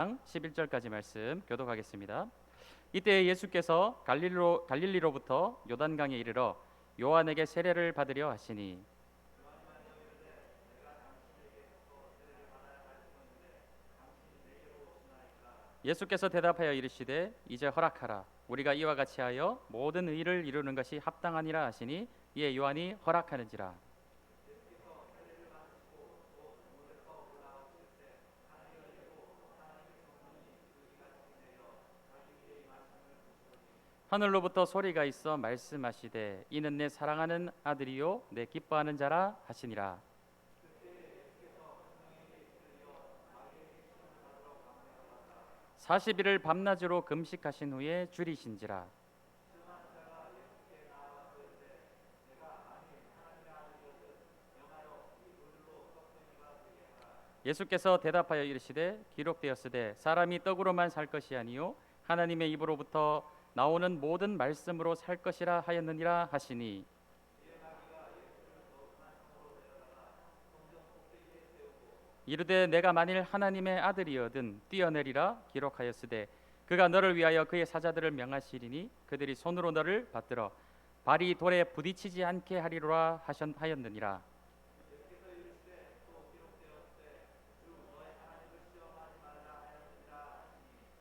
11절까지 말씀 교독하겠습니다. 이때 예수께서 갈릴리로부터 요단강에 이르러 요한에게 세례를 받으려 하시니 예수께서 대답하여 이르시되 이제 허락하라. 우리가 이와 같이 하여 모든 의를 이루는 것이 합당하니라 하시니 이에 요한이 허락하는지라. 하늘로부터 소리가 있어 말씀하시되 이는 내 사랑하는 아들이요 내 기뻐하는 자라 하시니라. 사십일을 밤낮으로 금식하신 후에 줄이신지라. 예수께서 대답하여 이르시되 기록되었으되 사람이 떡으로만 살 것이 아니요 하나님의 입으로부터 나오는 모든 말씀으로 살 것이라 하였느니라 하시니 이르되 내가 만일 하나님의 아들이거든 뛰어내리라 기록하였으되 그가 너를 위하여 그의 사자들을 명하시리니 그들이 손으로 너를 받들어 발이 돌에 부딪히지 않게 하리로라 하였느니라.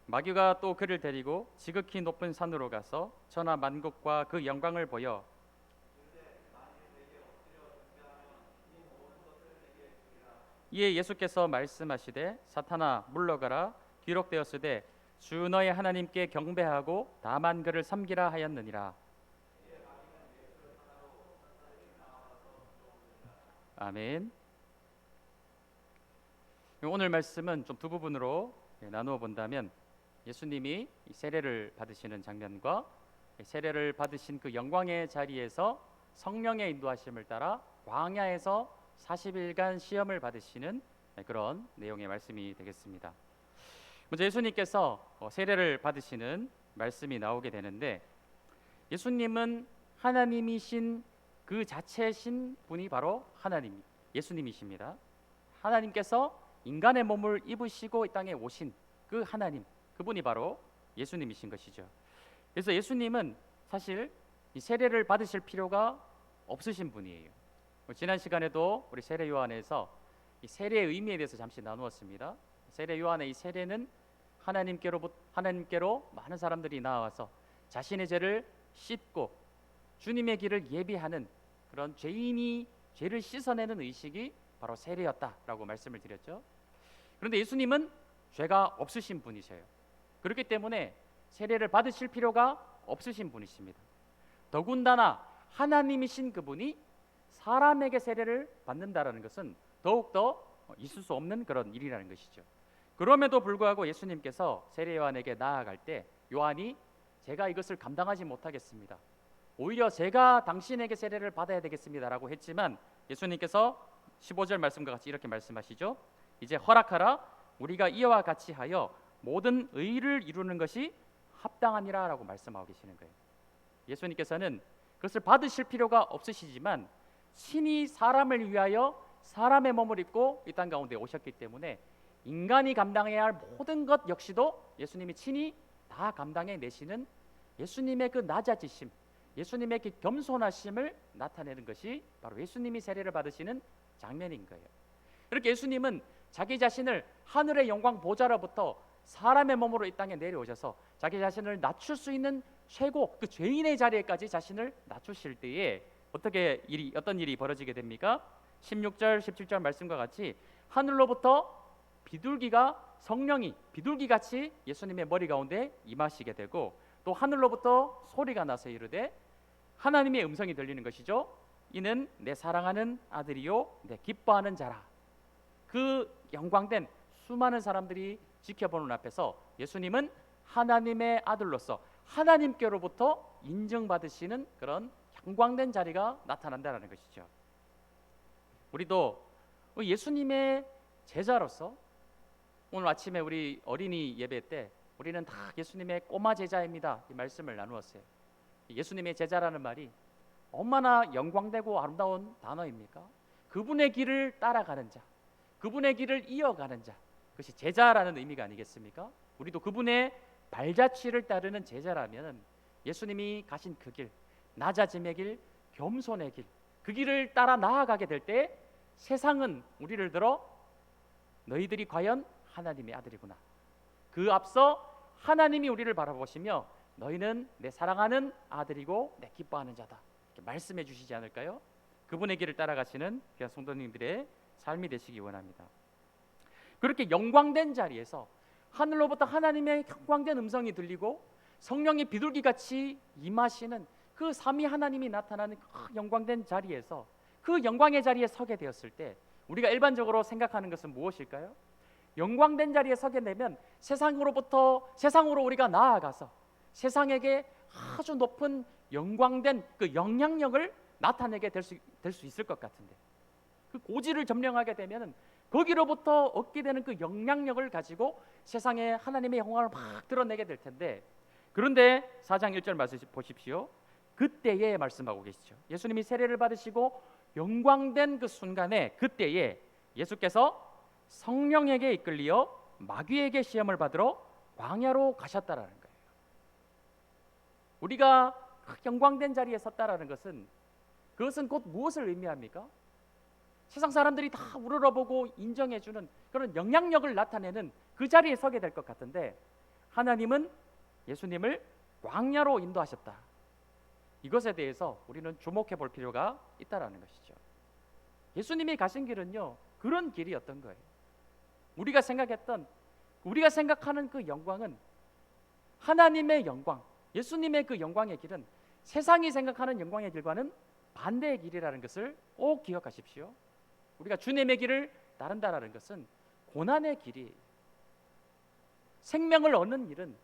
마귀가 또 그를 데리고 지극히 높은 산으로 가서 천하 만국과 그 영광을 보여 이에 예수께서 말씀하시되 사탄아 물러가라 기록되었으되 주 너의 하나님께 경배하고 다만 그를 섬기라 하였느니라. 아멘. 오늘 말씀은 좀 두 부분으로 나누어 본다면 예수님이 세례를 받으시는 장면과 세례를 받으신 그 영광의 자리에서 성령의 인도하심을 따라 광야에서 40일간 시험을 받으시는 그런 내용의 말씀이 되겠습니다. 먼저 예수님께서 세례를 받으시는 말씀이 나오게 되는데 예수님은 하나님이신 그 자체신 분이 바로 하나님 예수님이십니다. 하나님께서 인간의 몸을 입으시고 이 땅에 오신 그 하나님 그분이 바로 예수님이신 것이죠. 그래서 예수님은 사실 이 세례를 받으실 필요가 없으신 분이에요. 지난 시간에도 우리 세례 요한에서 이 세례의 의미에 대해서 잠시 나누었습니다. 세례 요한의 이 세례는 하나님께로 많은 사람들이 나와서 자신의 죄를 씻고 주님의 길을 예비하는 그런 죄인이 죄를 씻어내는 의식이 바로 세례였다라고 말씀을 드렸죠. 그런데 예수님은 죄가 없으신 분이셔요. 그렇기 때문에 세례를 받으실 필요가 없으신 분이십니다. 더군다나 하나님이신 그분이 사람에게 세례를 받는다라는 것은 더욱더 있을 수 없는 그런 일이라는 것이죠. 그럼에도 불구하고 예수님께서 세례 요한에게 나아갈 때 요한이 제가 이것을 감당하지 못하겠습니다. 오히려 제가 당신에게 세례를 받아야 되겠습니다라고 했지만 예수님께서 15절 말씀과 같이 이렇게 말씀하시죠. 이제 허락하라 우리가 이와 같이 하여 모든 의를 이루는 것이 합당하니라 라고 말씀하고 계시는 거예요. 예수님께서는 그것을 받으실 필요가 없으시지만 신이 사람을 위하여 사람의 몸을 입고 이 땅 가운데 오셨기 때문에 인간이 감당해야 할 모든 것 역시도 예수님이 친히 다 감당해 내시는 예수님의 그 낮아지심 예수님의 그 겸손하심을 나타내는 것이 바로 예수님이 세례를 받으시는 장면인 거예요. 이렇게 예수님은 자기 자신을 하늘의 영광 보좌로부터 사람의 몸으로 이 땅에 내려오셔서 자기 자신을 낮출 수 있는 최고 그 죄인의 자리에까지 자신을 낮추실 때에 어떤 일이 벌어지게 됩니까? 16절 17절 말씀과 같이 하늘로부터 성령이 비둘기같이 예수님의 머리 가운데 임하시게 되고 또 하늘로부터 소리가 나서 이르되 하나님의 음성이 들리는 것이죠. 이는 내 사랑하는 아들이요 내 기뻐하는 자라. 그 영광된 수많은 사람들이 지켜보는 앞에서 예수님은 하나님의 아들로서 하나님께로부터 인정받으시는 그런 영광된 자리가 나타난다는 것이죠. 우리도 예수님의 제자로서 오늘 아침에 우리 어린이 예배 때 우리는 다 예수님의 꼬마 제자입니다 이 말씀을 나누었어요. 예수님의 제자라는 말이 얼마나 영광되고 아름다운 단어입니까? 그분의 길을 따라가는 자, 그분의 길을 이어가는 자, 그것이 제자라는 의미가 아니겠습니까? 우리도 그분의 발자취를 따르는 제자라면 예수님이 가신 그 길, 낮아짐의 길, 겸손의 길, 그 길을 따라 나아가게 될 때 세상은 우리를 들어 너희들이 과연 하나님의 아들이구나, 그 앞서 하나님이 우리를 바라보시며 너희는 내 사랑하는 아들이고 내 기뻐하는 자다, 이렇게 말씀해 주시지 않을까요? 그분의 길을 따라가시는 귀한 성도님들의 삶이 되시기 원합니다. 그렇게 영광된 자리에서 하늘로부터 하나님의 영광된 음성이 들리고 성령이 비둘기같이 임하시는 그 삼위 하나님이 나타나는 그 영광된 자리에서, 그 영광의 자리에 서게 되었을 때 우리가 일반적으로 생각하는 것은 무엇일까요? 영광된 자리에 서게 되면 세상으로 우리가 나아가서 세상에게 아주 높은 영광된 그 영향력을 나타내게 될 수 있을 것 같은데, 그 고지를 점령하게 되면 거기로부터 얻게 되는 그 영향력을 가지고 세상에 하나님의 영광을 막 드러내게 될 텐데, 그런데 4장 1절 말씀 보십시오. 그때에 말씀하고 계시죠. 예수님이 세례를 받으시고 영광된 그 순간에, 그때에 예수께서 성령에게 이끌리어 마귀에게 시험을 받으러 광야로 가셨다라는 거예요. 우리가 그 영광된 자리에 섰다라는 것은, 그것은 곧 무엇을 의미합니까? 세상 사람들이 다 우러러보고 인정해주는 그런 영향력을 나타내는 그 자리에 서게 될 것 같은데, 하나님은 예수님을 광야로 인도하셨다. 이것에 대해서 우리는 주목해 볼 필요가 있다라는 것이죠. 예수님이 가신 길은요, 그런 길이었던 거예요. 우리가 생각하는 그 영광은, 하나님의 영광, 예수님의 그 영광의 길은 세상이 생각하는 영광의 길과는 반대의 길이라는 것을 꼭 기억하십시오. 우리가 주님의 길을 따른다라는 것은 고난의 길이, 생명을 얻는 일은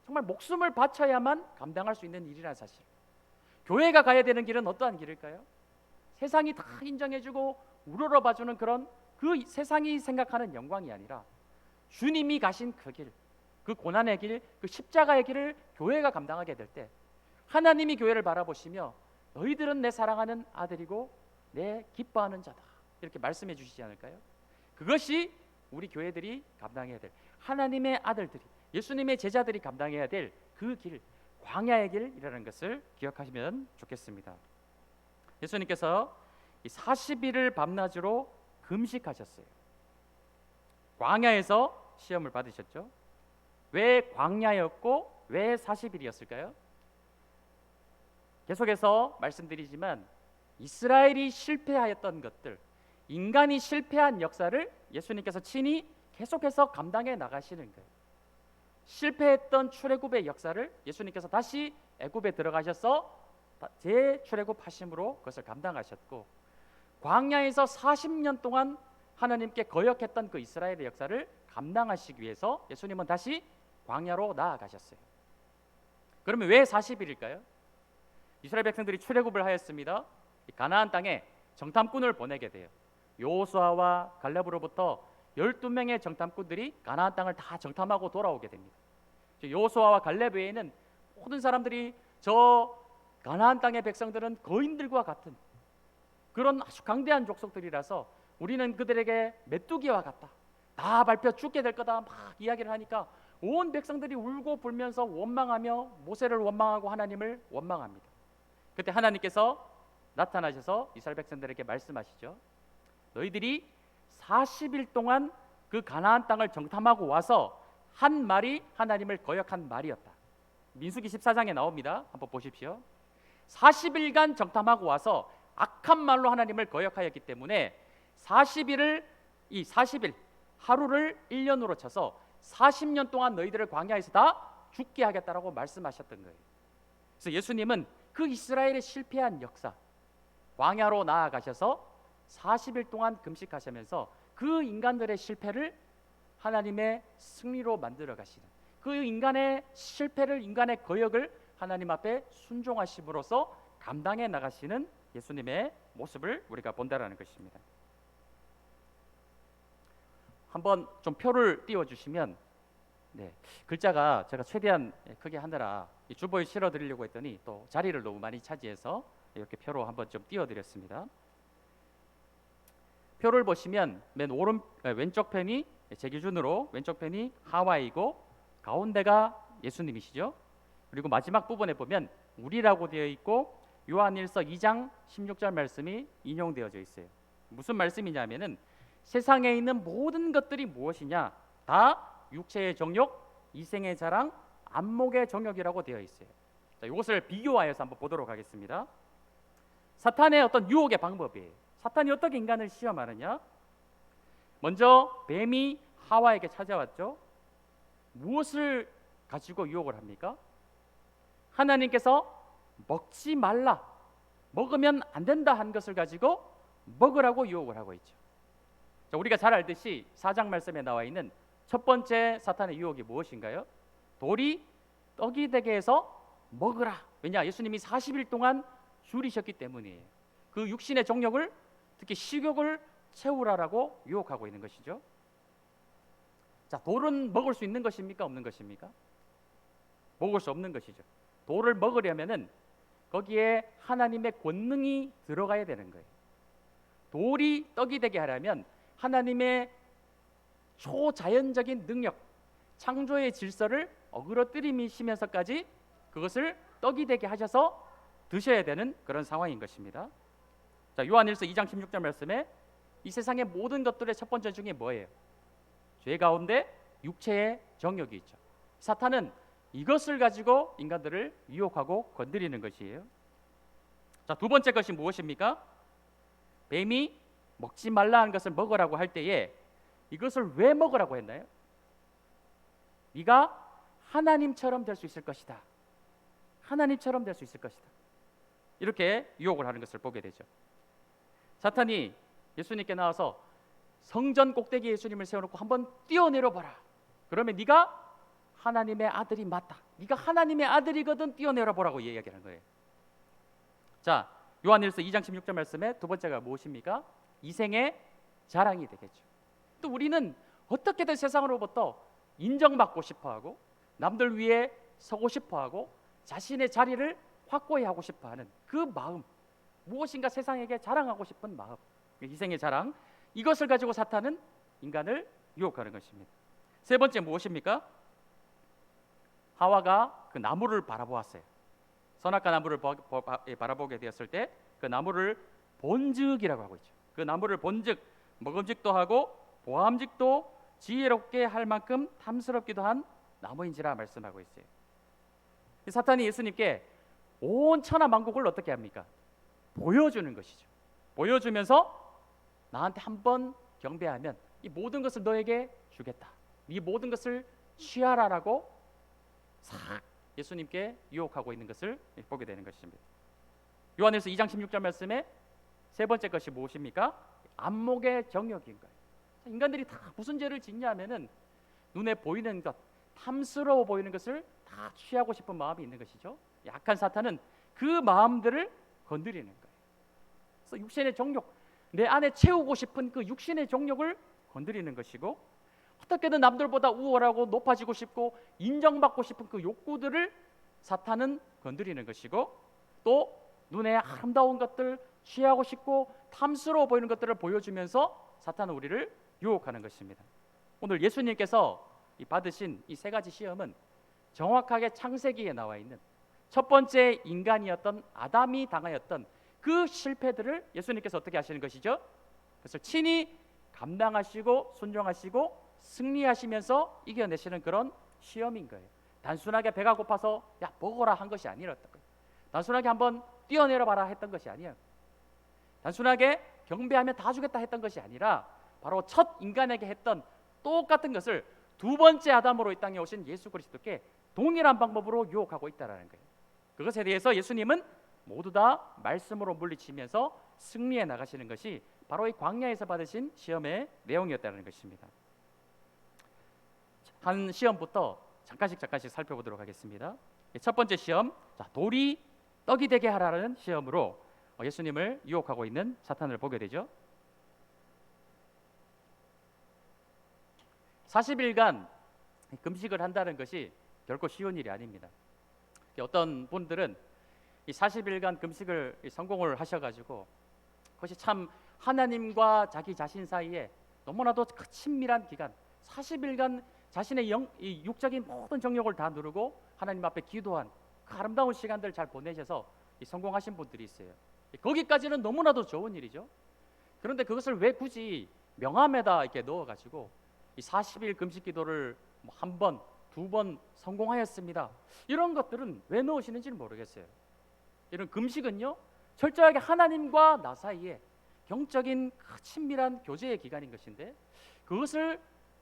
정말 목숨을 바쳐야만 감당할 수 있는 일이라는 사실. 교회가 가야 되는 길은 어떠한 길일까요? 세상이 다 인정해주고 우러러봐주는 그런 그 세상이 생각하는 영광이 아니라 주님이 가신 그 길, 그 고난의 길, 그 십자가의 길을 교회가 감당하게 될 때 하나님이 교회를 바라보시며 너희들은 내 사랑하는 아들이고 내 기뻐하는 자다, 이렇게 말씀해 주시지 않을까요? 그것이 우리 교회들이 감당해야 될, 하나님의 아들들이, 예수님의 제자들이 감당해야 될 그 길, 광야의 길이라는 것을 기억하시면 좋겠습니다. 예수님께서 40일을 밤낮으로 금식하셨어요. 광야에서 시험을 받으셨죠. 왜 광야였고 왜 40일이었을까요? 계속해서 말씀드리지만 이스라엘이 실패하였던 것들, 인간이 실패한 역사를 예수님께서 친히 계속해서 감당해 나가시는 거예요. 실패했던 출애굽의 역사를 예수님께서 다시 애굽에 들어가셔서 재출애굽하심으로 그것을 감당하셨고, 광야에서 40년 동안 하나님께 거역했던 그 이스라엘의 역사를 감당하시기 위해서 예수님은 다시 광야로 나아가셨어요. 그러면 왜 40일일까요? 이스라엘 백성들이 출애굽을 하였습니다. 가나안 땅에 정탐꾼을 보내게 돼요. 여호수아와 갈렙으로부터 12명의 정탐꾼들이 가나안 땅을 다 정탐하고 돌아오게 됩니다. 여호수아와 갈렙 외에는 모든 사람들이 저 가나안 땅의 백성들은 거인들과 같은 그런 아주 강대한 족속들이라서 우리는 그들에게 메뚜기와 같다, 다 밟혀 죽게 될 거다, 막 이야기를 하니까 온 백성들이 울고 불면서 원망하며 모세를 원망하고 하나님을 원망합니다. 그때 하나님께서 나타나셔서 이스라엘 백성들에게 말씀하시죠. 너희들이 40일 동안 그 가나안 땅을 정탐하고 와서 한 말이 하나님을 거역한 말이었다. 민수기 14장에 나옵니다. 한번 보십시오. 40일간 정탐하고 와서 악한 말로 하나님을 거역하였기 때문에 40일 하루를 1년으로 쳐서 40년 동안 너희들을 광야에서 다 죽게 하겠다라고 말씀하셨던 거예요. 그래서 예수님은 그 이스라엘의 실패한 역사, 광야로 나아가셔서 40일 동안 금식하시면서 그 인간들의 실패를 하나님의 승리로 만들어 가시는, 그 인간의 실패를, 인간의 거역을 하나님 앞에 순종하심으로써 감당해 나가시는 예수님의 모습을 우리가 본다라는 것입니다. 한번 좀 표를 띄워주시면, 글자가 제가 최대한 크게 하느라 이 주보에 실어드리려고 했더니 또 자리를 너무 많이 차지해서 이렇게 표로 한번 좀 띄워드렸습니다. 표를 보시면 왼쪽 편이 제 기준으로 왼쪽 편이 하와이고 가운데가 예수님이시죠. 그리고 마지막 부분에 보면 우리라고 되어 있고 요한일서 2장 16절 말씀이 인용되어져 있어요. 무슨 말씀이냐면은 세상에 있는 모든 것들이 무엇이냐? 다 육체의 정욕, 이생의 자랑, 안목의 정욕이라고 되어 있어요. 자, 이것을 비교하여서 한번 보도록 하겠습니다. 사탄의 어떤 유혹의 방법이에요. 사탄이 어떻게 인간을 시험하느냐? 먼저 뱀이 하와에게 찾아왔죠. 무엇을 가지고 유혹을 합니까? 하나님께서 먹지 말라, 먹으면 안 된다 한 것을 가지고 먹으라고 유혹을 하고 있죠. 자, 우리가 잘 알듯이 4장 말씀에 나와 있는 첫 번째 사탄의 유혹이 무엇인가요? 돌이 떡이 되게 해서 먹으라. 왜냐? 예수님이 40일 동안 줄이셨기 때문이에요. 그 육신의 정욕을, 특히 식욕을 채우라라고 유혹하고 있는 것이죠. 자, 돌은 먹을 수 있는 것입니까? 없는 것입니까? 먹을 수 없는 것이죠. 돌을 먹으려면은 거기에 하나님의 권능이 들어가야 되는 거예요. 돌이 떡이 되게 하려면 하나님의 초자연적인 능력, 창조의 질서를 어그러뜨리시면서까지 그것을 떡이 되게 하셔서 드셔야 되는 그런 상황인 것입니다. 자, 요한일서 2장 16절 말씀에 이 세상의 모든 것들의 첫 번째 중에 뭐예요? 죄 가운데 육체의 정욕이 있죠. 사탄은 이것을 가지고 인간들을 유혹하고 건드리는 것이에요. 자, 두 번째 것이 무엇입니까? 뱀이 먹지 말라 한 것을 먹으라고 할 때에 이것을 왜 먹으라고 했나요? 네가 하나님처럼 될 수 있을 것이다. 하나님처럼 될 수 있을 것이다. 이렇게 유혹을 하는 것을 보게 되죠. 사탄이 예수님께 나와서 성전 꼭대기에 예수님을 세워놓고 한번 뛰어내려 봐라. 그러면 네가 하나님의 아들이 맞다. 네가 하나님의 아들이거든 뛰어내려 보라고 이야기하는 거예요. 자, 요한일서 2장 16절 말씀에 두 번째가 무엇입니까? 이생의 자랑이 되겠죠. 또 우리는 어떻게든 세상으로부터 인정받고 싶어하고 남들 위에 서고 싶어하고 자신의 자리를 확고히 하고 싶어하는 그 마음, 무엇인가 세상에게 자랑하고 싶은 마음, 이생의 자랑, 이것을 가지고 사탄은 인간을 유혹하는 것입니다. 세 번째 무엇입니까? 하와가 그 나무를 바라보았어요. 선악과 나무를 바라보게 되었을 때 그 나무를 본즉이라고 하고 있죠. 그 나무를 본즉 먹음직도 하고 보암직도 지혜롭게 할 만큼 탐스럽기도 한 나무인지라 말씀하고 있어요. 사탄이 예수님께 온 천하 만국을 어떻게 합니까? 보여주는 것이죠. 보여주면서 나한테 한번 경배하면 이 모든 것을 너에게 주겠다. 이 모든 것을 취하라라고 싹 예수님께 유혹하고 있는 것을 보게 되는 것입니다. 요한일서 2장 16절 말씀에 세 번째 것이 무엇입니까? 안목의 정욕인 거예요. 인간들이 다 무슨 죄를 짓냐 하면은 눈에 보이는 것, 탐스러워 보이는 것을 다 취하고 싶은 마음이 있는 것이죠. 약한 사탄은 그 마음들을 건드리는 거예요. 그래서 육신의 정욕, 내 안에 채우고 싶은 그 육신의 정욕을 건드리는 것이고, 어떻게든 남들보다 우월하고 높아지고 싶고 인정받고 싶은 그 욕구들을 사탄은 건드리는 것이고, 또 눈에 아름다운 것들, 취하고 싶고 탐스러워 보이는 것들을 보여주면서 사탄은 우리를 유혹하는 것입니다. 오늘 예수님께서 받으신 이 세 가지 시험은 정확하게 창세기에 나와 있는 첫 번째 인간이었던 아담이 당하였던 그 실패들을 예수님께서 어떻게 하시는 것이죠? 그래서 친히 감당하시고 순종하시고 승리하시면서 이겨내시는 그런 시험인 거예요. 단순하게 배가 고파서 야 먹어라 한 것이 아니었던 거예요. 단순하게 한번 뛰어내려 봐라 했던 것이 아니에요. 단순하게 경배하면 다 주겠다 했던 것이 아니라 바로 첫 인간에게 했던 똑같은 것을 두 번째 아담으로 이 땅에 오신 예수 그리스도께 동일한 방법으로 유혹하고 있다는 거예요. 그것에 대해서 예수님은 모두 다 말씀으로 물리치면서 승리해 나가시는 것이 바로 이 광야에서 받으신 시험의 내용이었다는 것입니다. 한 시험부터 잠깐씩 살펴보도록 하겠습니다. 첫 번째 시험, 돌이 떡이 되게 하라는 시험으로 예수님을 유혹하고 있는 사탄을 보게 되죠. 40일간 금식을 한다는 것이 결코 쉬운 일이 아닙니다. 어떤 분들은 이 40일간 금식을 성공을 하셔가지고 그것이 참 하나님과 자기 자신 사이에 너무나도 친밀한 기간, 40일간 자신의 이 육적인 모든 정욕을 다 누르고 하나님 앞에 기도한 그 아름다운 시간들 잘 보내셔서 성공하신 분들이 있어요. 거기까지는 너무나도 좋은 일이죠. 그런데 그것을 왜 굳이 명함에다 이렇게 넣어가지고 이 40일 금식 기도를 뭐 한 번, 두 번 성공하였습니다. 이런 것들은 왜 넣으시는지는 모르겠어요. 이런 금식은요, 철저하게 하나님과 나 사이에 영적인 친밀한 교제의 기간인 것인데 그것을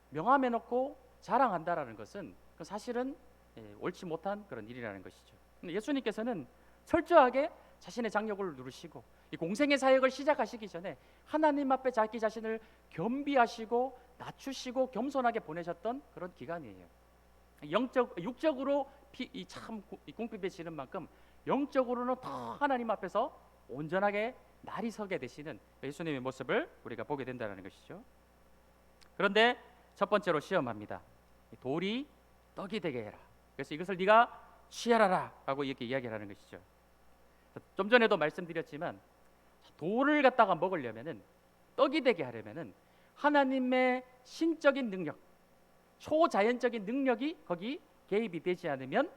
명함에 넣고 자랑한다라는 것은 사실은 옳지 못한 그런 일이라는 것이죠. 예수님께서는 철저하게 자신의 장력을 누르시고 이 공생의 사역을 시작하시기 전에 하나님 앞에 자기 자신을 겸비하시고 낮추시고 겸손하게 보내셨던 그런 기간이에요. 육적으로 참 궁핍해지는 만큼 영적으로는 더 하나님 앞에서 온전하게 날이 서게 되시는 예수님의 모습을 우리가 보게 된다는 것이죠. 그런데 첫 번째로 시험합니다. 돌이 떡이 되게 해라. 그래서 이것을 네가 취하라라 라고 이렇게 이야기를 하는 것이죠. 좀 전에도 말씀드렸지만 돌을 갖다가 먹으려면은, 떡이 되게 하려면은 하나님의 신적인 능력, 초자연적인 능력이 거기 개입이 되지 않으면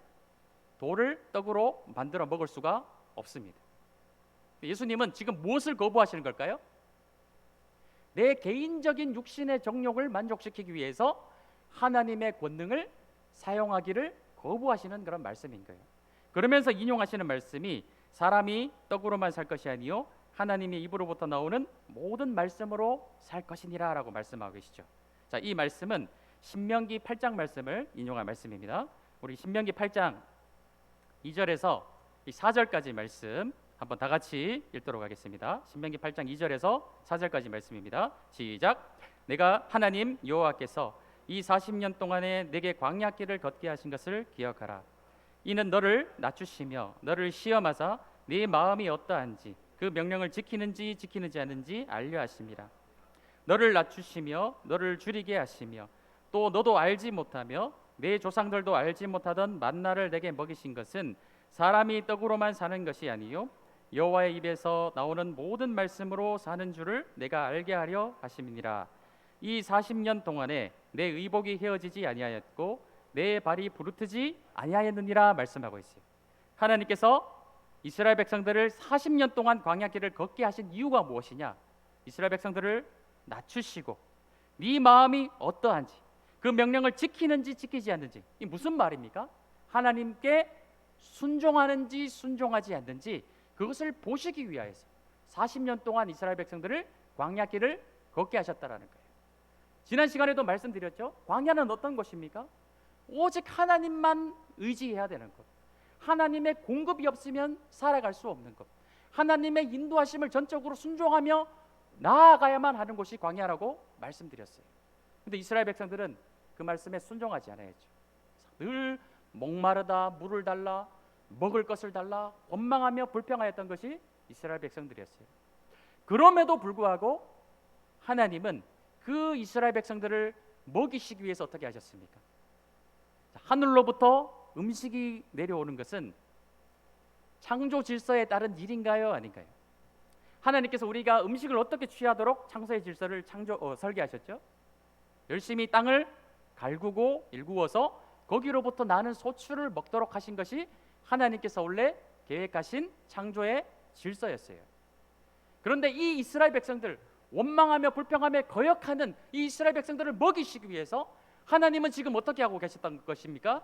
돌을 떡으로 만들어 먹을 수가 없습니다. 예수님은 지금 무엇을 거부하시는 걸까요? 내 개인적인 육신의 정욕을 만족시키기 위해서 하나님의 권능을 사용하기를 거부하시는 그런 말씀인 거예요. 그러면서 인용하시는 말씀이 사람이 떡으로만 살 것이 아니요 하나님의 입으로부터 나오는 모든 말씀으로 살 것이니라 라고 말씀하고 계시죠. 자, 이 말씀은 신명기 8장 말씀을 인용한 말씀입니다. 우리 신명기 8장 2절에서 4절까지 말씀 한번 다 같이 읽도록 하겠습니다. 신명기 8장 2절에서 4절까지 말씀입니다. 시작. 내가 하나님 여호와께서 이 40년 동안에 내게 광야길을 걷게 하신 것을 기억하라. 이는 너를 낮추시며 너를 시험하사 네 마음이 어떠한지 그 명령을 지키는지 지키지 않는지 알려 하심이라. 너를 낮추시며 너를 줄이게 하시며 또 너도 알지 못하며 내 조상들도 알지 못하던 만나를 내게 먹이신 것은 사람이 떡으로만 사는 것이 아니요 여호와의 입에서 나오는 모든 말씀으로 사는 줄을 내가 알게 하려 하심이니라. 이 40년 동안에 내 의복이 헤어지지 아니하였고 내 발이 부르트지 아니하였느니라 말씀하고 있어요. 하나님께서 이스라엘 백성들을 40년 동안 광야길을 걷게 하신 이유가 무엇이냐? 이스라엘 백성들을 낮추시고 네 마음이 어떠한지 그 명령을 지키는지 지키지 않는지, 이 무슨 말입니까? 하나님께 순종하는지 순종하지 않는지 그것을 보시기 위하여서 40년 동안 이스라엘 백성들을 광야길을 걷게 하셨다라는 거예요. 지난 시간에도 말씀드렸죠. 광야는 어떤 곳입니까? 오직 하나님만 의지해야 되는 곳, 하나님의 공급이 없으면 살아갈 수 없는 곳, 하나님의 인도하심을 전적으로 순종하며 나아가야만 하는 곳이 광야라고 말씀드렸어요. 근데 이스라엘 백성들은 그 말씀에 순종하지 않아야죠. 늘 목마르다, 물을 달라, 먹을 것을 달라 원망하며 불평하였던 것이 이스라엘 백성들이었어요. 그럼에도 불구하고 하나님은 그 이스라엘 백성들을 먹이시기 위해서 어떻게 하셨습니까? 하늘로부터 음식이 내려오는 것은 창조 질서에 따른 일인가요, 아닌가요? 하나님께서 우리가 음식을 어떻게 취하도록 창조의 질서를 설계하셨죠? 열심히 땅을 갈구고 일구어서 거기로부터 나는 소출을 먹도록 하신 것이 하나님께서 원래 계획하신 창조의 질서였어요. 그런데 이 이스라엘 백성들, 원망하며 불평하며 거역하는 이 이스라엘 백성들을 먹이시기 위해서 하나님은 지금 어떻게 하고 계셨던 것입니까?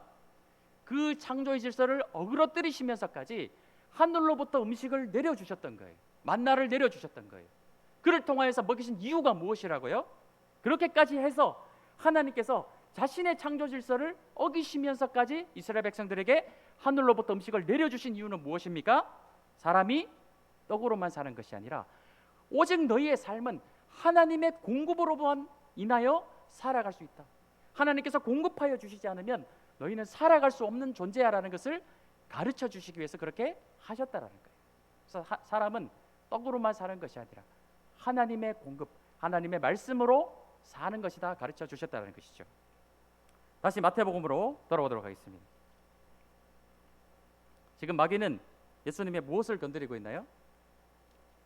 그 창조의 질서를 어그러뜨리시면서까지 하늘로부터 음식을 내려주셨던 거예요. 만나를 내려주셨던 거예요. 그를 통하여서 먹이신 이유가 무엇이라고요? 그렇게까지 해서 하나님께서 자신의 창조 질서를 어기시면서까지 이스라엘 백성들에게 하늘로부터 음식을 내려주신 이유는 무엇입니까? 사람이 떡으로만 사는 것이 아니라 오직 너희의 삶은 하나님의 공급으로만 인하여 살아갈 수 있다. 하나님께서 공급하여 주시지 않으면 너희는 살아갈 수 없는 존재야라는 것을 가르쳐 주시기 위해서 그렇게 하셨다라는 거예요. 그래서 사람은 떡으로만 사는 것이 아니라 하나님의 공급, 하나님의 말씀으로 사는 것이다 가르쳐 주셨다는 것이죠. 다시 마태복음으로 돌아오도록 하겠습니다. 지금 마귀는 예수님의 무엇을 건드리고 있나요?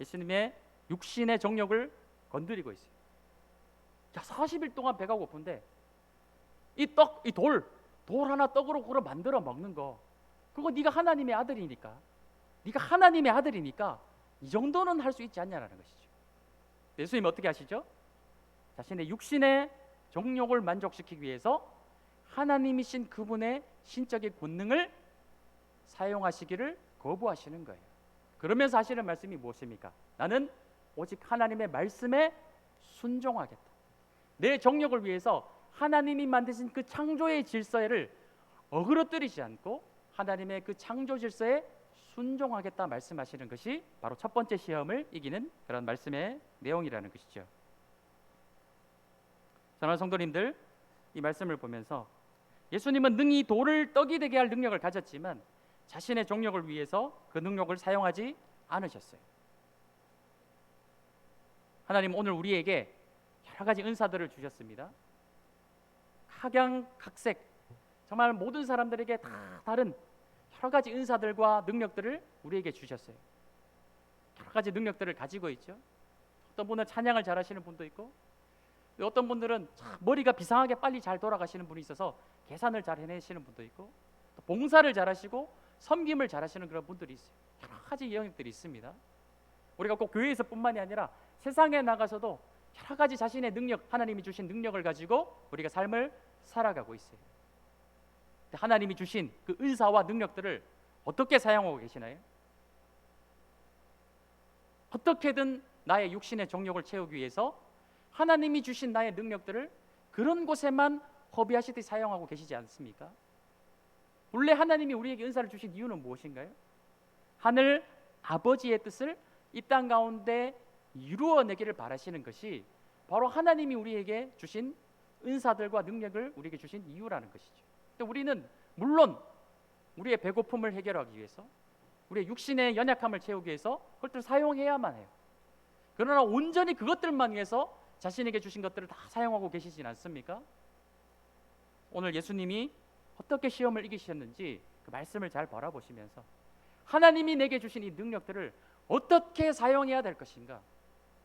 예수님의 육신의 정욕을 건드리고 있어요. 자, 40일 동안 배가 고픈데 돌 하나 떡으로 그걸 만들어 먹는 거, 그거 네가 하나님의 아들이니까, 이 정도는 할 수 있지 않냐라는 것이죠. 예수님 어떻게 하시죠? 자신의 육신의 정욕을 만족시키기 위해서 하나님이신 그분의 신적인 권능을 사용하시기를 거부하시는 거예요. 그러면서 하시는 말씀이 무엇입니까? 나는 오직 하나님의 말씀에 순종하겠다. 내 정욕을 위해서 하나님이 만드신 그 창조의 질서를 어그러뜨리지 않고 하나님의 그 창조 질서에 순종하겠다 말씀하시는 것이 바로 첫 번째 시험을 이기는 그런 말씀의 내용이라는 것이죠. 사랑하는 성도님들, 이 말씀을 보면서 예수님은 능히 돌을 떡이 되게 할 능력을 가졌지만 자신의 정욕을 위해서 그 능력을 사용하지 않으셨어요. 하나님 오늘 우리에게 여러 가지 은사들을 주셨습니다. 각양각색, 정말 모든 사람들에게 다 다른 여러 가지 은사들과 능력들을 우리에게 주셨어요. 여러 가지 능력들을 가지고 있죠. 어떤 분은 찬양을 잘하시는 분도 있고, 어떤 분들은 머리가 비상하게 빨리 잘 돌아가시는 분이 있어서 계산을 잘 해내시는 분도 있고, 또 봉사를 잘하시고 섬김을 잘하시는 그런 분들이 있어요. 여러 가지 영역들이 있습니다. 우리가 꼭 교회에서뿐만이 아니라 세상에 나가서도 여러 가지 자신의 능력, 하나님이 주신 능력을 가지고 우리가 삶을 살아가고 있어요. 하나님이 주신 그 은사와 능력들을 어떻게 사용하고 계시나요? 어떻게든 나의 육신의 정욕을 채우기 위해서 하나님이 주신 나의 능력들을 그런 곳에만 허비하시듯이 사용하고 계시지 않습니까? 원래 하나님이 우리에게 은사를 주신 이유는 무엇인가요? 하늘 아버지의 뜻을 이 땅 가운데 이루어내기를 바라시는 것이 바로 하나님이 우리에게 주신 은사들과 능력을 우리에게 주신 이유라는 것이죠. 우리는 물론 우리의 배고픔을 해결하기 위해서, 우리의 육신의 연약함을 채우기 위해서 그것들을 사용해야만 해요. 그러나 온전히 그것들만 위해서 자신에게 주신 것들을 다 사용하고 계시진 않습니까? 오늘 예수님이 어떻게 시험을 이기셨는지 그 말씀을 잘 바라보시면서 하나님이 내게 주신 이 능력들을 어떻게 사용해야 될 것인가,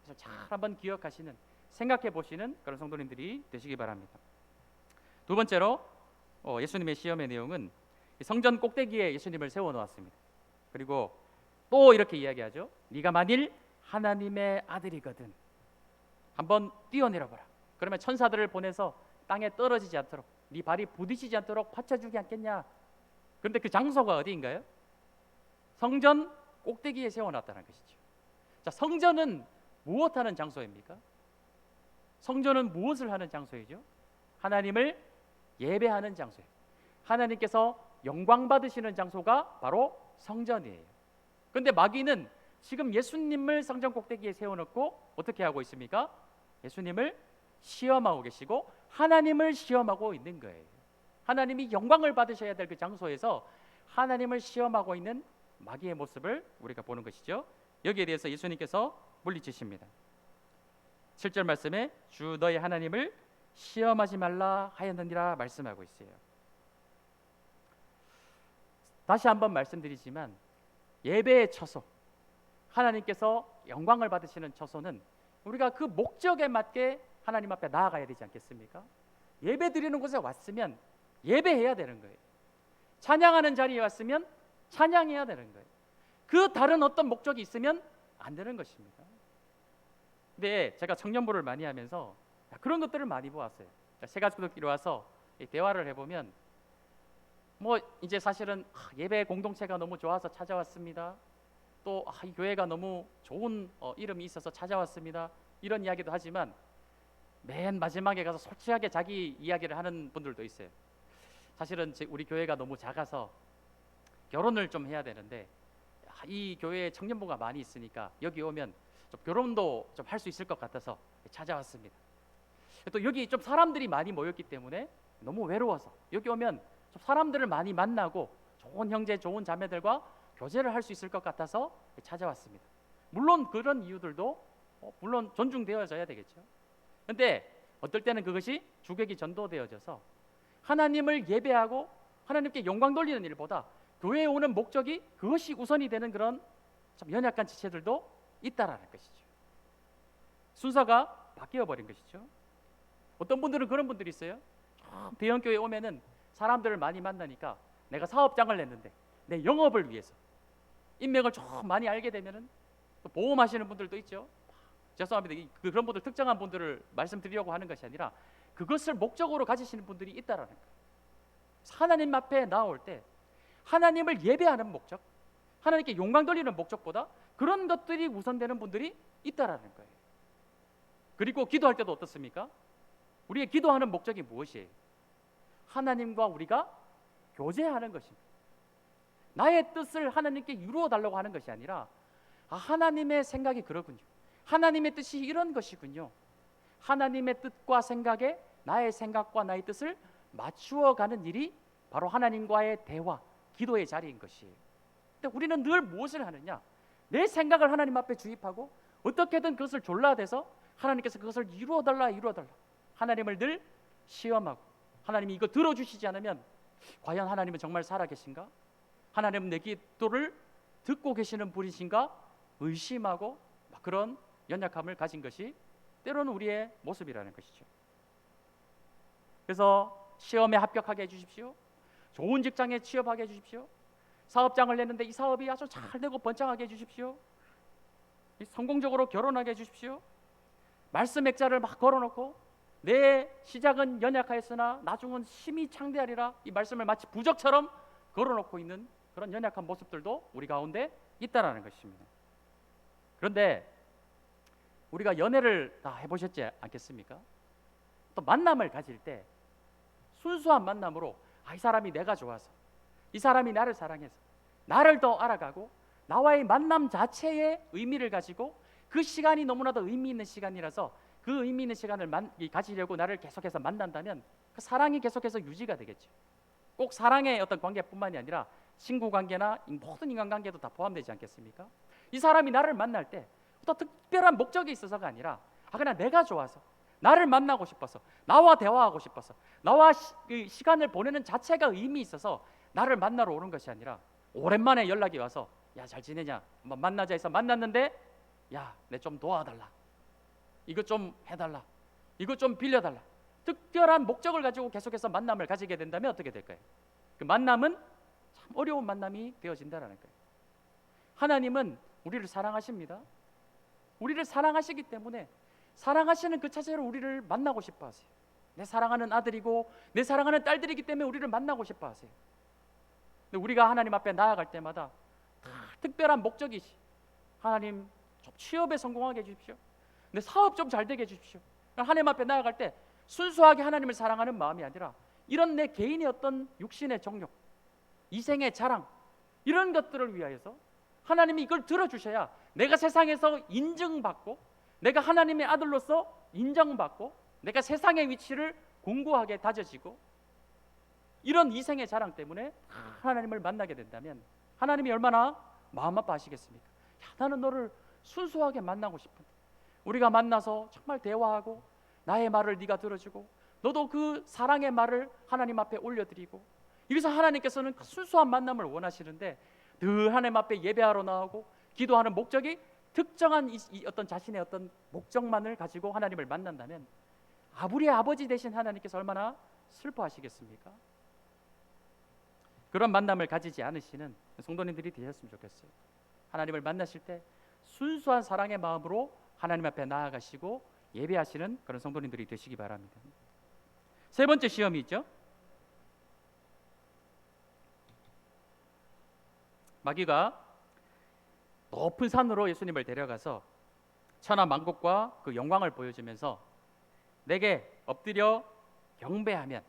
그래서 잘 한번 기억하시는, 생각해 보시는 그런 성도님들이 되시기 바랍니다. 두 번째로 예수님의 시험의 내용은 성전 꼭대기에 예수님을 세워놓았습니다. 그리고 또 이렇게 이야기하죠. 네가 만일 하나님의 아들이거든 한번 뛰어내려봐라. 그러면 천사들을 보내서 땅에 떨어지지 않도록, 네 발이 부딪히지 않도록 받쳐주지 않겠냐. 그런데 그 장소가 어디인가요? 성전 꼭대기에 세워놨다는 것이죠. 자, 성전은 무엇하는 장소입니까? 성전은 무엇을 하는 장소이죠? 하나님을 예배하는 장소예요. 하나님께서 영광 받으시는 장소가 바로 성전이에요. 그런데 마귀는 지금 예수님을 성전 꼭대기에 세워놓고 어떻게 하고 있습니까? 예수님을 시험하고 계시고 하나님을 시험하고 있는 거예요. 하나님이 영광을 받으셔야 될 그 장소에서 하나님을 시험하고 있는 마귀의 모습을 우리가 보는 것이죠. 여기에 대해서 예수님께서 물리치십니다. 7절 말씀에 주 너희 하나님을 시험하지 말라 하였느니라 말씀하고 있어요. 다시 한번 말씀드리지만 예배의 처소, 하나님께서 영광을 받으시는 처소는 우리가 그 목적에 맞게 하나님 앞에 나아가야 되지 않겠습니까? 예배 드리는 곳에 왔으면 예배해야 되는 거예요. 찬양하는 자리에 왔으면 찬양해야 되는 거예요. 그 다른 어떤 목적이 있으면 안 되는 것입니다. 근데 제가 청년부를 많이 하면서 그런 것들을 많이 보았어요. 새가족들끼리 와서 대화를 해보면 뭐 이제 사실은 예배 공동체가 너무 좋아서 찾아왔습니다. 또 이 교회가 너무 좋은 이름이 있어서 찾아왔습니다. 이런 이야기도 하지만 맨 마지막에 가서 솔직하게 자기 이야기를 하는 분들도 있어요. 사실은 우리 교회가 너무 작아서 결혼을 좀 해야 되는데 이 교회에 청년부가 많이 있으니까 여기 오면 좀 결혼도 좀 할 수 있을 것 같아서 찾아왔습니다. 또 여기 좀 사람들이 많이 모였기 때문에 너무 외로워서 여기 오면 좀 사람들을 많이 만나고 좋은 형제, 좋은 자매들과 교제를 할 수 있을 것 같아서 찾아왔습니다. 물론 그런 이유들도 물론 존중되어져야 되겠죠. 그런데 어떨 때는 그것이 주객이 전도되어져서 하나님을 예배하고 하나님께 영광 돌리는 일보다 교회에 오는 목적이 그것이 우선이 되는 그런 참 연약한 지체들도 있다라는 것이죠. 순서가 바뀌어 버린 것이죠. 어떤 분들은 그런 분들이 있어요. 대형 교회 오면은 사람들을 많이 만나니까 내가 사업장을 냈는데 내 영업을 위해서 인맥을 좀 많이 알게 되면은 또 보험하시는 분들도 있죠. 죄송합니다. 그런 분들 특정한 분들을 말씀드리려고 하는 것이 아니라 그것을 목적으로 가지시는 분들이 있다라는 거예요. 하나님 앞에 나올 때 하나님을 예배하는 목적, 하나님께 영광 돌리는 목적보다 그런 것들이 우선되는 분들이 있다라는 거예요. 그리고 기도할 때도 어떻습니까? 우리의 기도하는 목적이 무엇이에요? 하나님과 우리가 교제하는 것입니다. 나의 뜻을 하나님께 이루어 달라고 하는 것이 아니라 하나님의 생각이 그러군요. 하나님의 뜻이 이런 것이군요. 하나님의 뜻과 생각에 나의 생각과 나의 뜻을 맞추어가는 일이 바로 하나님과의 대화, 기도의 자리인 것이에요. 근데 우리는 늘 무엇을 하느냐? 내 생각을 하나님 앞에 주입하고 어떻게든 그것을 졸라대서 하나님께서 그것을 이루어달라 하나님을 늘 시험하고, 하나님이 이거 들어주시지 않으면 과연 하나님은 정말 살아계신가? 하나님은 내 기도를 듣고 계시는 분이신가? 의심하고 그런 연약함을 가진 것이 때로는 우리의 모습이라는 것이죠. 그래서 시험에 합격하게 해주십시오. 좋은 직장에 취업하게 해주십시오. 사업장을 냈는데 이 사업이 아주 잘 되고 번창하게 해주십시오. 성공적으로 결혼하게 해주십시오. 말씀 액자를 막 걸어놓고 내 시작은 연약하였으나 나중은 힘이 창대하리라, 이 말씀을 마치 부적처럼 걸어놓고 있는 그런 연약한 모습들도 우리 가운데 있다라는 것입니다. 그런데 우리가 연애를 다 해보셨지 않겠습니까? 또 만남을 가질 때 순수한 만남으로 이 사람이 내가 좋아서, 이 사람이 나를 사랑해서 나를 더 알아가고 나와의 만남 자체에 의미를 가지고 그 시간이 너무나도 의미 있는 시간이라서 그 의미 있는 시간을 가지려고 나를 계속해서 만난다면 그 사랑이 계속해서 유지가 되겠죠. 꼭 사랑의 어떤 관계뿐만이 아니라 친구 관계나 모든 인간관계도 다 포함되지 않겠습니까? 이 사람이 나를 만날 때 어떤 특별한 목적이 있어서가 아니라 그냥 내가 좋아서, 나를 만나고 싶어서, 나와 대화하고 싶어서, 나와 시간을 보내는 자체가 의미 있어서 나를 만나러 오는 것이 아니라 오랜만에 연락이 와서 야, 잘 지내냐? 한번 만나자 해서 만났는데 야, 내 좀 도와달라, 이거 좀 해달라, 이거 좀 빌려달라, 특별한 목적을 가지고 계속해서 만남을 가지게 된다면 어떻게 될까요? 그 만남은 참 어려운 만남이 되어진다는 거예요. 하나님은 우리를 사랑하십니다. 우리를 사랑하시기 때문에 사랑하시는 그 자체로 우리를 만나고 싶어 하세요. 내 사랑하는 아들이고 내 사랑하는 딸들이기 때문에 우리를 만나고 싶어 하세요. 근데 우리가 하나님 앞에 나아갈 때마다 다 특별한 목적이 있어요. 하나님, 좀 취업에 성공하게 해주십시오. 내 사업 좀 잘 되게 해주십시오. 하나님 앞에 나아갈 때 순수하게 하나님을 사랑하는 마음이 아니라 이런 내 개인의 어떤 육신의 정욕, 이생의 자랑, 이런 것들을 위하여서 하나님이 이걸 들어주셔야 내가 세상에서 인정받고 내가 하나님의 아들로서 인정받고 내가 세상의 위치를 공고하게 다져지고, 이런 이생의 자랑 때문에 하나님을 만나게 된다면 하나님이 얼마나 마음 아파하시겠습니까? 야, 나는 너를 순수하게 만나고 싶은데, 우리가 만나서 정말 대화하고 나의 말을 네가 들어주고 너도 그 사랑의 말을 하나님 앞에 올려드리고, 여기서 하나님께서는 그 순수한 만남을 원하시는데 늘 하나님 앞에 예배하러 나오고 기도하는 목적이 특정한 이 어떤 자신의 어떤 목적만을 가지고 하나님을 만난다면 우리의 아버지 되신 하나님께서 얼마나 슬퍼하시겠습니까? 그런 만남을 가지지 않으시는 성도님들이 되셨으면 좋겠어요. 하나님을 만나실 때 순수한 사랑의 마음으로 하나님 앞에 나아가시고 예배하시는 그런 성도님들이 되시기 바랍니다. 세 번째 시험이 있죠. 마귀가 높은 산으로 예수님을 데려가서 천하만국과 그 영광을 보여주면서 내게 엎드려 경배하면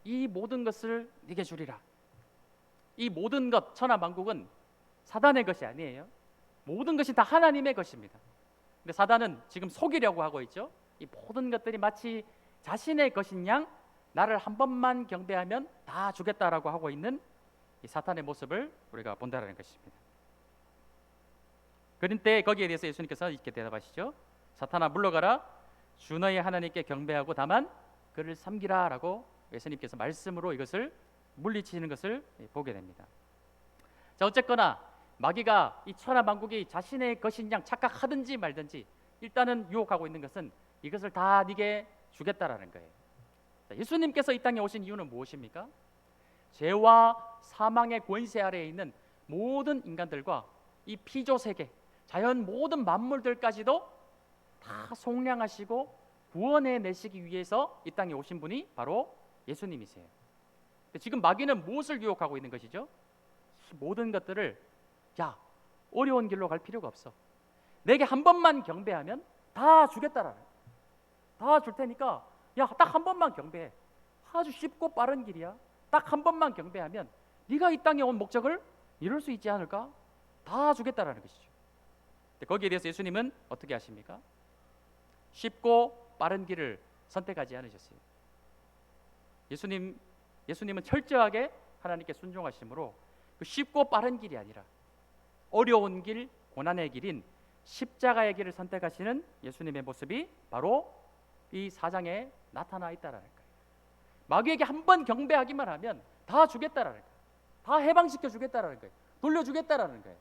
이 모든 것을 네게 주리라. 이 모든 것, 천하만국은 사단의 것이 아니에요. 모든 것이 다 하나님의 것입니다. 근데 사단은 지금 속이려고 하고 있죠. 이 모든 것들이 마치 자신의 것인 양 나를 한 번만 경배하면 다 주겠다라고 하고 있는 이 사탄의 모습을 우리가 본다라는 것입니다. 그런데 거기에 대해서 예수님께서 이렇게 대답하시죠. 사탄아 물러가라, 주 너의 하나님께 경배하고 다만 그를 섬기라 라고 예수님께서 말씀으로 이것을 물리치는 것을 보게 됩니다. 자, 어쨌거나 마귀가 이 천하만국이 자신의 것인 양 착각하든지 말든지 일단은 유혹하고 있는 것은 이것을 다 네게 주겠다라는 거예요. 자, 예수님께서 이 땅에 오신 이유는 무엇입니까? 죄와 사망의 권세 아래에 있는 모든 인간들과 이 피조 세계, 자연 모든 만물들까지도 다 속량하시고 구원해 내시기 위해서 이 땅에 오신 분이 바로 예수님이세요. 지금 마귀는 무엇을 유혹하고 있는 것이죠? 모든 것들을 야, 어려운 길로 갈 필요가 없어. 내게 한 번만 경배하면 다 주겠다라는, 다 줄 테니까 야, 딱 한 번만 경배해. 아주 쉽고 빠른 길이야. 딱 한 번만 경배하면 네가 이 땅에 온 목적을 이룰 수 있지 않을까? 다 주겠다라는 것이죠. 거기에 대해서 예수님은 어떻게 하십니까? 쉽고 빠른 길을 선택하지 않으셨어요. 예수님은 철저하게 하나님께 순종하심으로 그 쉽고 빠른 길이 아니라 어려운 길, 고난의 길인 십자가의 길을 선택하시는 예수님의 모습이 바로 이 4장에 나타나 있다라는 거예요. 마귀에게 한 번 경배하기만 하면 다 주겠다라는 거예요. 다 해방시켜 주겠다라는 거예요. 돌려주겠다라는 거예요.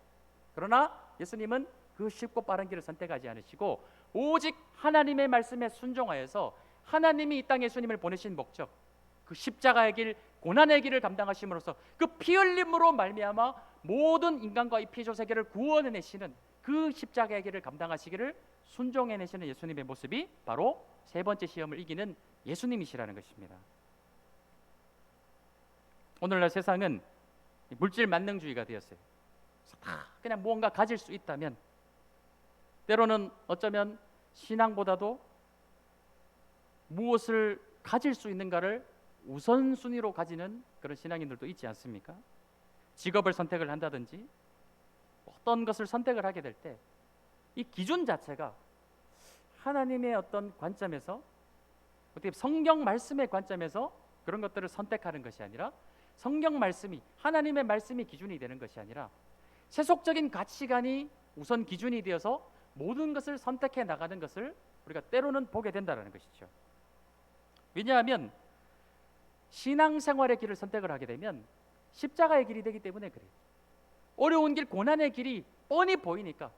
그러나 예수님은 그 쉽고 빠른 길을 선택하지 않으시고 오직 하나님의 말씀에 순종하여서 하나님이 이 땅에 예수님을 보내신 목적, 그 십자가의 길, 고난의 길을 감당하심으로써 그 피 흘림으로 말미암아 모든 인간과 이 피조 세계를 구원해내시는 그 십자가의 길을 감당하시기를 순종해내시는 예수님의 모습이 바로 세 번째 시험을 이기는 예수님이시라는 것입니다. 오늘날 세상은 물질 만능주의가 되었어요. 다 그냥 무언가 가질 수 있다면, 때로는 어쩌면 신앙보다도 무엇을 가질 수 있는가를 우선순위로 가지는 그런 신앙인들도 있지 않습니까? 직업을 선택을 한다든지 어떤 것을 선택을 하게 될 때 이 기준 자체가 하나님의 어떤 관점에서, 어떻게 성경 말씀의 관점에서 그런 것들을 선택하는 것이 아니라, 성경 말씀이, 하나님의 말씀이 기준이 되는 것이 아니라 세속적인 가치관이 우선 기준이 되어서 모든 것을 선택해 나가는 것을 우리가 때로는 보게 된다는 것이죠. 왜냐하면 신앙생활의 길을 선택을 하게 되면 십자가의 길이 되기 때문에 그래요. 어려운 길, 고난의 길이 뻔히 보이니까,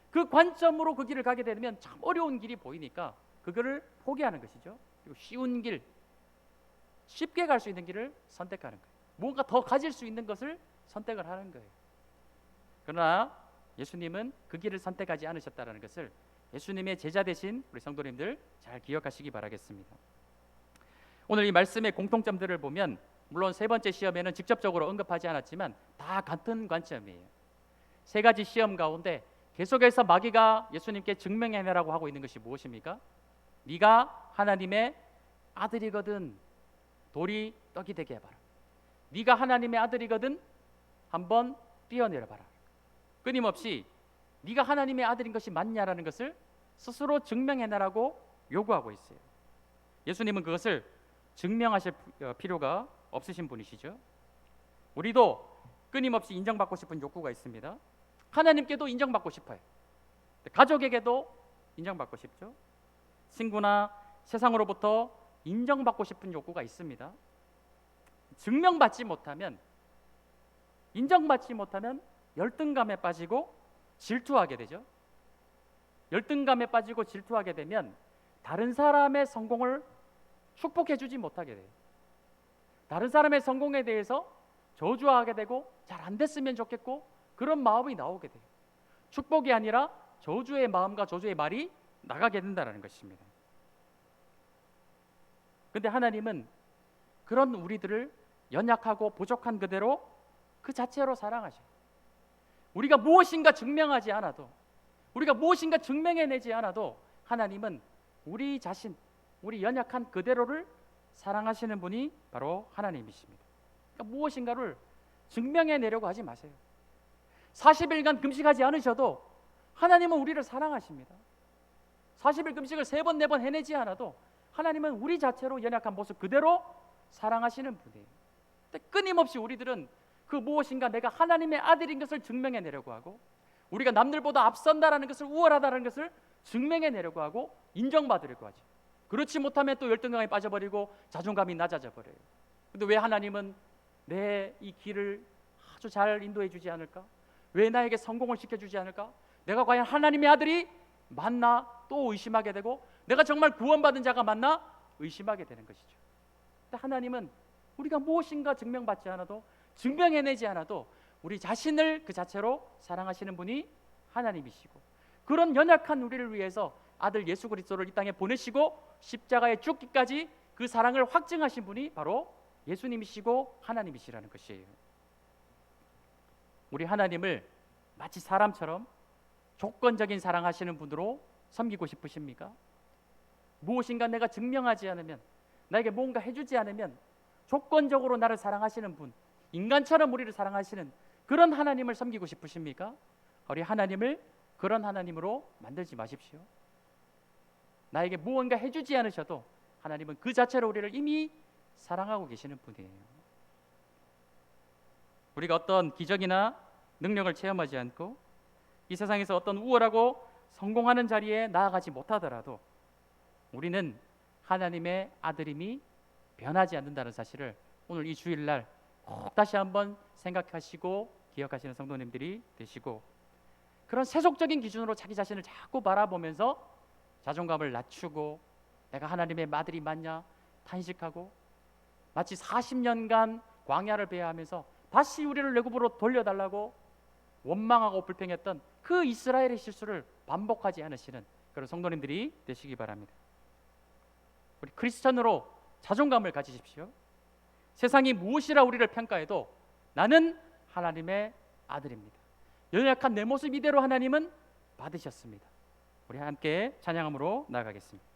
그 관점으로 그 길을 가게 되면 참 어려운 길이 보이니까 그거를 포기하는 것이죠. 그리고 쉬운 길, 쉽게 갈 수 있는 길을 선택하는 거예요. 뭔가 더 가질 수 있는 것을 선택을 하는 거예요. 그러나 예수님은 그 길을 선택하지 않으셨다는 것을 예수님의 제자 되신 우리 성도님들 잘 기억하시기 바라겠습니다. 오늘 이 말씀의 공통점들을 보면, 물론 세 번째 시험에는 직접적으로 언급하지 않았지만 다 같은 관점이에요. 세 가지 시험 가운데 계속해서 마귀가 예수님께 증명해내라고 하고 있는 것이 무엇입니까? 네가 하나님의 아들이거든 돌이 떡이 되게 해봐라. 네가 하나님의 아들이거든 한번 뛰어내려봐라. 끊임없이 네가 하나님의 아들인 것이 맞냐라는 것을 스스로 증명해내라고 요구하고 있어요. 예수님은 그것을 증명하실 필요가 없으신 분이시죠. 우리도 끊임없이 인정받고 싶은 욕구가 있습니다. 하나님께도 인정받고 싶어요. 가족에게도 인정받고 싶죠. 친구나 세상으로부터 인정받고 싶은 욕구가 있습니다. 증명받지 못하면, 인정받지 못하면 열등감에 빠지고 질투하게 되죠. 열등감에 빠지고 질투하게 되면 다른 사람의 성공을 축복해 주지 못하게 돼요. 다른 사람의 성공에 대해서 저주하게 되고 잘 안 됐으면 좋겠고 그런 마음이 나오게 돼요. 축복이 아니라 저주의 마음과 저주의 말이 나가게 된다는 것입니다. 근데 하나님은 그런 우리들을 연약하고 부족한 그대로 그 자체로 사랑하셔요. 우리가 무엇인가 증명하지 않아도, 우리가 무엇인가 증명해내지 않아도 하나님은 우리 자신, 우리 연약한 그대로를 사랑하시는 분이 바로 하나님이십니다. 그러니까 무엇인가를 증명해내려고 하지 마세요. 40일간 금식하지 않으셔도 하나님은 우리를 사랑하십니다. 40일 금식을 3번, 4번 해내지 않아도 하나님은 우리 자체로 연약한 모습 그대로 사랑하시는 분이에요. 근데 끊임없이 우리들은 그 무엇인가 내가 하나님의 아들인 것을 증명해내려고 하고, 우리가 남들보다 앞선다라는 것을, 우월하다는 것을 증명해내려고 하고 인정받으려고 하죠. 그렇지 못하면 또 열등감에 빠져버리고 자존감이 낮아져 버려요. 근데 왜 하나님은 내 이 길을 아주 잘 인도해 주지 않을까? 왜 나에게 성공을 시켜주지 않을까? 내가 과연 하나님의 아들이 맞나? 또 의심하게 되고, 내가 정말 구원받은 자가 맞나? 의심하게 되는 것이죠. 근데 하나님은 우리가 무엇인가 증명받지 않아도, 증명해내지 않아도 우리 자신을 그 자체로 사랑하시는 분이 하나님이시고, 그런 연약한 우리를 위해서 아들 예수 그리스도를 이 땅에 보내시고 십자가에 죽기까지 그 사랑을 확증하신 분이 바로 예수님이시고 하나님이시라는 것이에요. 우리 하나님을 마치 사람처럼 조건적인 사랑하시는 분으로 섬기고 싶으십니까? 무엇인가 내가 증명하지 않으면, 나에게 뭔가 해주지 않으면 조건적으로 나를 사랑하시는 분, 인간처럼 우리를 사랑하시는 그런 하나님을 섬기고 싶으십니까? 우리 하나님을 그런 하나님으로 만들지 마십시오. 나에게 무언가 해주지 않으셔도 하나님은 그 자체로 우리를 이미 사랑하고 계시는 분이에요. 우리가 어떤 기적이나 능력을 체험하지 않고 이 세상에서 어떤 우월하고 성공하는 자리에 나아가지 못하더라도 우리는 하나님의 아들임이 변하지 않는다는 사실을 오늘 이 주일날 꼭 다시 한번 생각하시고 기억하시는 성도님들이 되시고, 그런 세속적인 기준으로 자기 자신을 자꾸 바라보면서 자존감을 낮추고 내가 하나님의 아들이 맞냐 탄식하고, 마치 40년간 광야를 배회하면서 다시 우리를 애굽으로 돌려달라고 원망하고 불평했던 그 이스라엘의 실수를 반복하지 않으시는 그런 성도님들이 되시기 바랍니다. 우리 크리스천으로 자존감을 가지십시오. 세상이 무엇이라 우리를 평가해도 나는 하나님의 아들입니다. 연약한 내 모습 이대로 하나님은 받으셨습니다. 우리 함께 찬양함으로 나아가겠습니다.